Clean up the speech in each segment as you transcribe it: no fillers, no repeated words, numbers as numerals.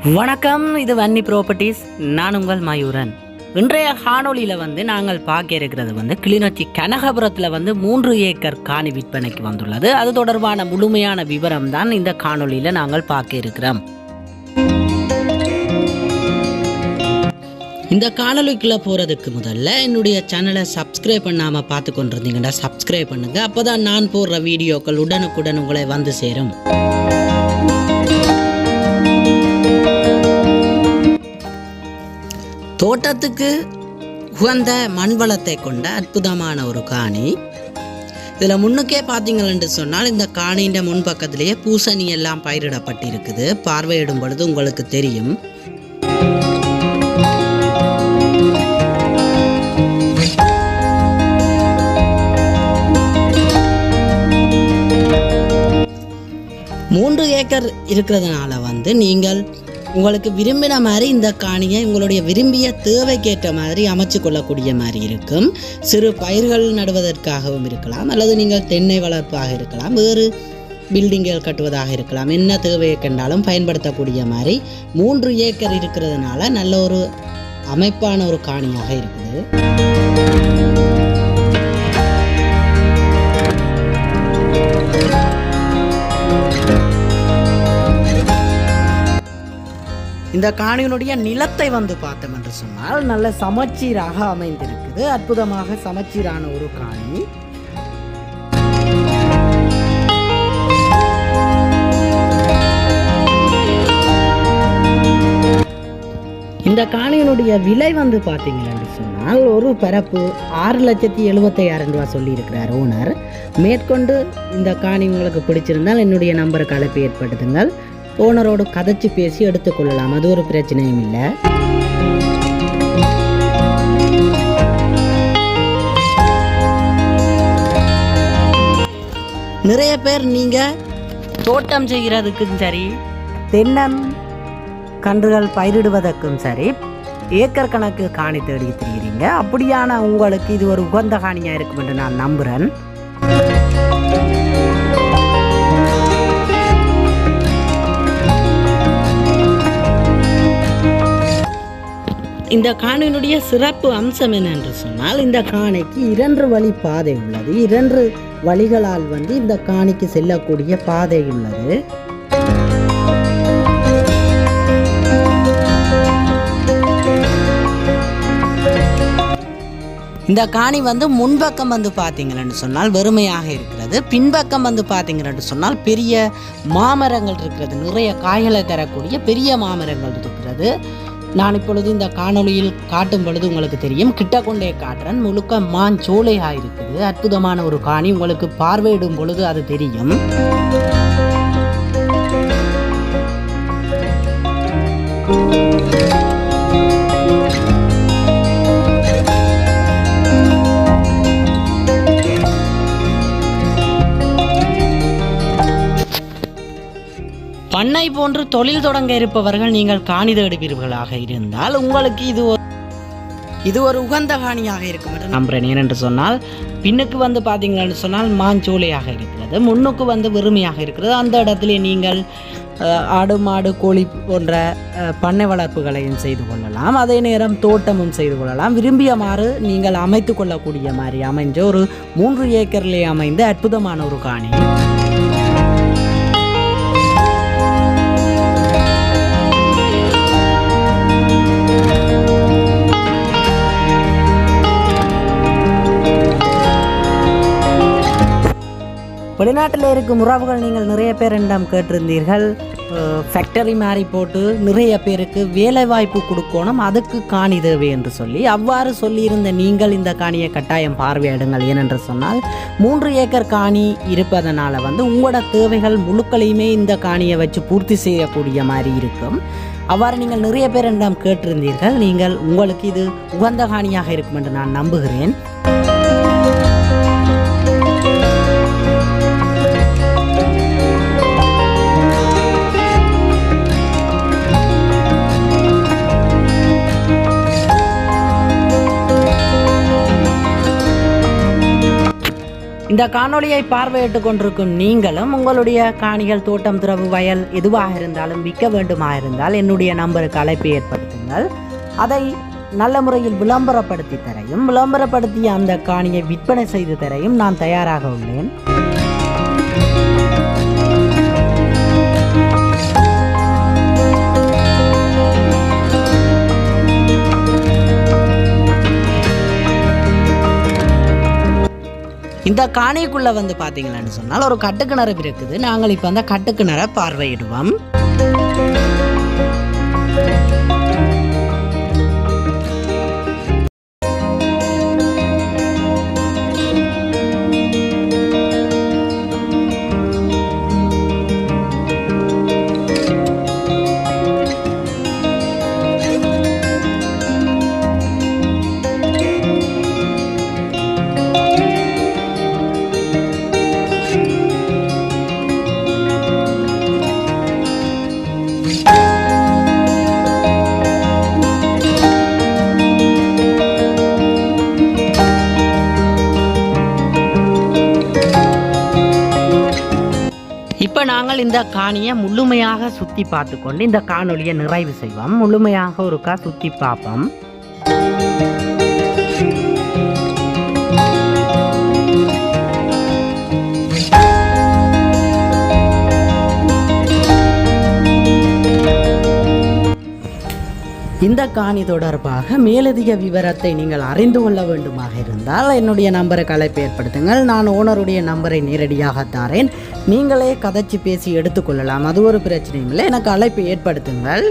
வணக்கம், இது வன்னி ப்ராப்பர்ட்டிஸ். நான் உங்கள் மயூரன். இன்றைய காணொலியில் நாங்கள் பார்க்க இருக்கிறது கிளிநொச்சி கனகபுரத்தில் 3 ஏக்கர் காணி விற்பனைக்கு வந்துள்ளது. அது தொடர்பான முழுமையான விவரம் தான் இந்த காணொலியில் நாங்கள் பார்க்க இருக்கிறோம். இந்த காணொலிக்குள்ளே போகிறதுக்கு முதல்ல என்னுடைய சேனலை சப்ஸ்கிரைப் பண்ணாமல் பார்த்து கொண்டிருந்தீங்கன்னா சப்ஸ்கிரைப் பண்ணுங்கள். அப்போ தான் நான் போடுற வீடியோக்கள் உடனுக்குடன் உங்களை வந்து சேரும். தோட்டத்துக்கு உகந்த மண் வளத்தை கொண்ட அற்புதமான ஒரு காணி. இதில் முன்னுக்கே பார்த்தீங்கன்னு சொன்னால் இந்த காணியின் முன்பக்கத்திலேயே பூசணி எல்லாம் பயிரிடப்பட்டிருக்குது. பார்வையிடும் பொழுது உங்களுக்கு தெரியும். மூன்று ஏக்கர் இருக்கிறதுனால நீங்கள் உங்களுக்கு விரும்பின மாதிரி இந்த காணியை உங்களுடைய விரும்பிய தேவைக்கேற்ற மாதிரி அமைச்சு கொள்ளக்கூடிய மாதிரி இருக்கும். சிறு பயிர்கள் நடுவதற்காகவும் இருக்கலாம், அல்லது நீங்கள் தென்னை வளர்ப்பாக இருக்கலாம், வேறு பில்டிங்கள் கட்டுவதாக இருக்கலாம். என்ன தேவையை கண்டாலும் பயன்படுத்தக்கூடிய மாதிரி 3 ஏக்கர் இருக்கிறதுனால நல்ல ஒரு அமைப்பான ஒரு காணியாக இருக்குது. இந்த காணியினுடைய நிலத்தை பார்த்தோம் என்று சொன்னால் நல்ல சமச்சீராக அமைந்திருக்குது. அற்புதமாக சமச்சீரான ஒரு காணி. இந்த காணியினுடைய விலை பார்த்தீங்கன்னு சொன்னால் ஒரு பரப்பு 6,75,000 ரூபா சொல்லி இருக்கிறார் ஓனர். மேற்கொண்டு இந்த காணி உங்களுக்கு பிடிச்சிருந்தால் என்னுடைய நம்பருக்கு அழைப்பு ஏற்படுத்துங்கள். ஓனரோடு கதைச்சு பேசி எடுத்துக்கொள்ளலாம், அது ஒரு பிரச்சனையும் இல்லை. நிறைய பேர் நீங்கள் தோட்டம் செய்கிறதுக்கும் சரி, தென்னம் கன்றுகள் பயிரிடுவதற்கும் சரி ஏக்கர் கணக்கு காணி தேடி தெரிகிறீங்க. அப்படியான உங்களுக்கு இது ஒரு உகந்த காணியாக இருக்கும் என்று நான் நம்புகிறேன். இந்த காணியினுடைய சிறப்பு அம்சம் என்னென்று சொன்னால், இந்த காணிக்கு 2 வழி பாதை உள்ளது. 2 வழிகளால் இந்த காணிக்கு செல்லக்கூடிய பாதை உள்ளது. இந்த காணி முன்பக்கம் பார்த்தீங்கன்னு சொன்னால் வெறுமையாக இருக்கிறது. பின்பக்கம் பார்த்தீங்கன்னு சொன்னால் பெரிய மாமரங்கள் இருக்கிறது. நிறைய காய்களை தரக்கூடிய பெரிய மாமரங்கள் இருக்கிறது. நான் இப்பொழுது இந்த காணொலியில் காட்டும் பொழுது உங்களுக்கு தெரியும். கிட்ட கொண்டே காட்டுறேன். முழுக்க மாஞ்சோலையாக இருக்குது. அற்புதமான ஒரு காணி. உங்களுக்கு பார்வையிடும் பொழுது அது தெரியும். பண்ணை போன்று தொழில் தொடங்க இருப்பவர்கள் நீங்கள் காணி தேடுவீர்களாக இருந்தால் உங்களுக்கு இது ஒரு உகந்த காணியாக இருக்கும் என்று நம்புறேன். ஏனென்று சொன்னால் பின்னுக்கு பார்த்தீங்கன்னு சொன்னால் மாஞ்சோலையாக இருக்கிறது, முன்னுக்கு வெறுமையாக இருக்கிறது. அந்த இடத்துல நீங்கள் ஆடு மாடு கோழி போன்ற பண்ணை வளர்ப்புகளையும் செய்து கொள்ளலாம். அதே நேரம் தோட்டமும் செய்து கொள்ளலாம். விரும்பியமாறு நீங்கள் அமைத்து கொள்ளக்கூடிய மாதிரி அமைஞ்ச ஒரு 3 ஏக்கர்லேயே அமைந்த அற்புதமான ஒரு காணி. வெளிநாட்டில் இருக்கும் உறவுகள் நீங்கள் நிறைய பேர் என்னிடம் கேட்டிருந்தீர்கள். ஃபேக்டரி மாதிரி போட்டு நிறைய பேருக்கு வேலை வாய்ப்பு கொடுக்கணும், அதுக்கு காணி தேவை என்று சொல்லி. அவ்வாறு சொல்லியிருந்த நீங்கள் இந்த காணியை கட்டாயம் பார்வையிடுங்கள். ஏனென்று சொன்னால் 3 ஏக்கர் காணி இருப்பதனால உங்களோட தேவைகள் முழுக்களையுமே இந்த காணியை வச்சு பூர்த்தி செய்யக்கூடிய மாதிரி இருக்கும். அவ்வாறு நீங்கள் நிறைய பேர் என்னிடம் கேட்டிருந்தீர்கள். உங்களுக்கு இது உகந்த காணியாக இருக்கும் என்று நான் நம்புகிறேன். இந்த காணொளியை பார்வையிட்டு கொண்டிருக்கும் நீங்களும் உங்களுடைய காணிகள், தோட்டம், துறவு, வயல் எதுவாக இருந்தாலும் விற்க வேண்டுமாக இருந்தால் என்னுடைய நம்பருக்கு அழைப்பு ஏற்படுத்துங்கள். அதை நல்ல முறையில் விளம்பரப்படுத்தி தரையும், விளம்பரப்படுத்திய அந்த காணியை விற்பனை செய்து தரையும் நான் தயாராக உள்ளேன். இந்த காணிக்குள்ள வந்து பார்த்தீங்கன்னு சொன்னால் ஒரு கட்டுக்கிணறு இருக்குது. நாங்கள் இப்போ அந்த கட்டுக்கிணறை பார்வையிடுவோம். இப்போ நாங்கள் இந்த காணியை முழுமையாக சுற்றி பார்த்துக்கொண்டு இந்த காணொலியை நிறைவு செய்வோம். முழுமையாக ஒருக்கா சுற்றி பார்ப்போம். இந்த காணி தொடர்பாக மேலதிக விவரத்தை நீங்கள் அறிந்து கொள்ள வேண்டுமாக இருந்தால் என்னுடைய நம்பருக்கு அழைப்பு ஏற்படுத்துங்கள். நான் ஓனருடைய நம்பரை நேரடியாக தாரேன். நீங்களே கதைச்சி பேசி எடுத்துக்கொள்ளலாம். அது ஒரு பிரச்சனையும் இல்லை. எனக்கு அழைப்பு ஏற்படுத்துங்கள்.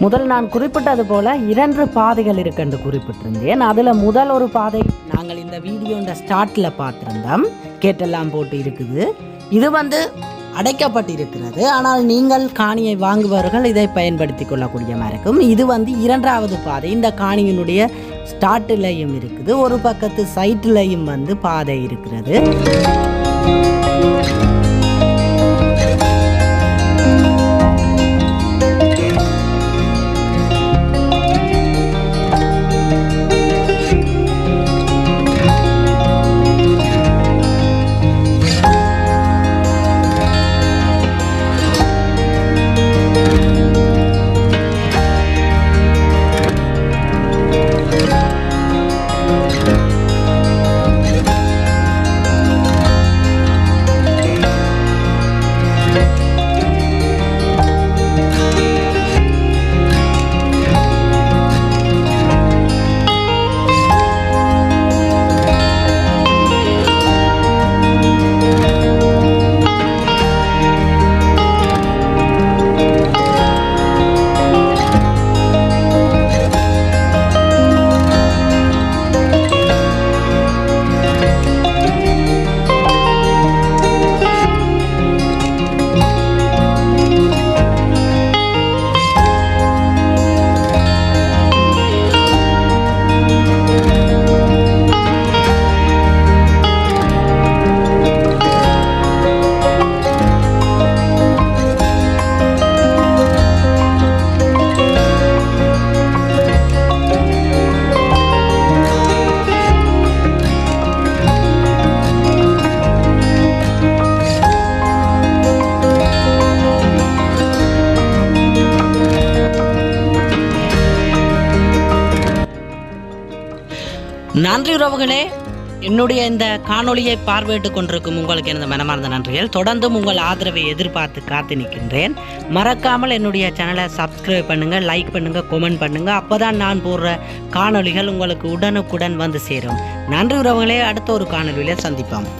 முதல் நான் குறிப்பிட்டது போல 2 பாதைகள் இருக்குன்னு குறிப்பிட்டிருந்தேன். அதில் முதல் ஒரு பாதை நாங்கள் இந்த வீடியோட ஸ்டார்ட்டில் பார்த்துருந்தோம். கேட்டெல்லாம் போட்டு இருக்குது. இது வந்து அடைக்கப்பட்டிருக்கிறது. ஆனால் நீங்கள் காணியை வாங்குபவர்கள் இதை பயன்படுத்தி கொள்ளக்கூடிய மாதிரி இருக்கும். இது வந்து 2வது பாதை. இந்த காணியினுடைய ஸ்டார்ட்லையும் இருக்குது, ஒரு பக்கத்து சைட்லையும் வந்து பாதை இருக்கிறது. நன்றி உறவுகளே, என்னுடைய இந்த காணொளியை பார்வையிட்டு கொண்டிருக்கும் உங்களுக்கு எனது மனமார்ந்த நன்றிகள். தொடர்ந்தும் உங்கள் ஆதரவை எதிர்பார்த்து காத்து நிற்கின்றேன். மறக்காமல் என்னுடைய சேனலை சப்ஸ்கிரைப் பண்ணுங்கள், லைக் பண்ணுங்கள், கமெண்ட் பண்ணுங்கள். அப்போ தான் நான் போடுற காணொளிகள் உங்களுக்கு உடனுக்குடன் வந்து சேரும். நன்றி உறவுகளே, அடுத்த ஒரு காணொளியில் சந்திப்போம்.